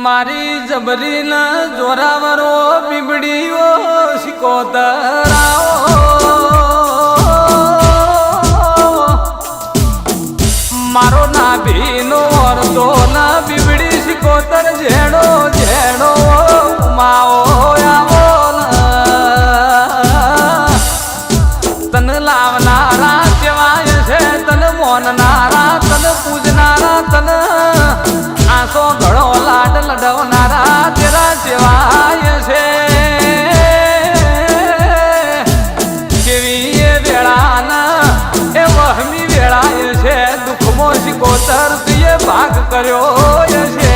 મારી જબરી ના જોરાવરો બીબડીઓ શિકોતરાઓ મારો ના ભીનો અર્ધો ના બીબડી શિકોતર જેડો જેડો માઓ આવો તન લાવનારા કેવાય છે તન મોનનારા તન પૂજનારા તન આસો ઘણો લાડ લડવનારા તેરા જેવાય છે કેવી એ વેળાના એ વહમી વેળાય છે દુઃખમો શિકોતર તીએ ભાગ કર્યો છે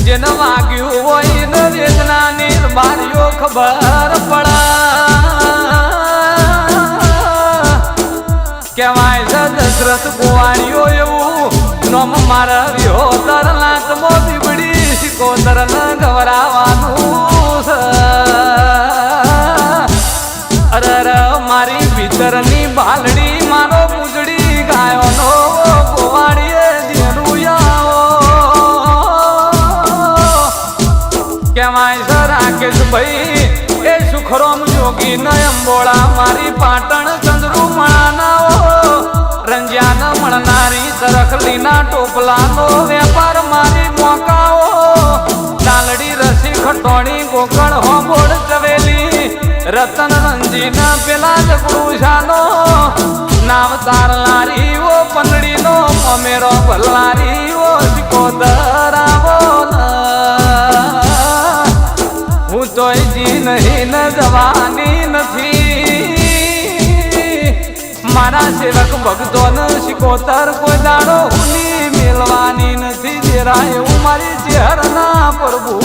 જેને વાગ્યું હોય ને વેદનાની બારીઓ ખબર પડા કેવાય છે દશરથ કુંવારીઓ એવું નોમ મારવ્યો તરલાત મો બીબડી શિકોતર ન ગવરાવાનું અરર મારી ભીતરની બાલડી મારો પૂજડી ગાયો નો કુંવારીએ દેનું આવો કેવાય છે રાકેશ ભાઈ એ સુખરોમ જોગી ન અંબોળા મારી પાટણ ચંદ્રુ મણાના રંજ્યાન મળનારી તરખલીના ટોપલાનો વેપાર મારી મોકાઓ ડાલડી રસી ખટોણી ગોકળ હોંબોળ ચવેલી રતન રંજીના પેલા જગડુશાનો નામ તારલારી ઓ પંદડીનો અમેરો ભલ્લારી ઓ શિકોતરાવો હું તોય જી નહીં ન જવાની નથી મારા સેવક ભક્તોને શિકોતર કોઈ દાડો હુની મેળવાની નથી જરા એવું મારી ચહેરના પ્રભુ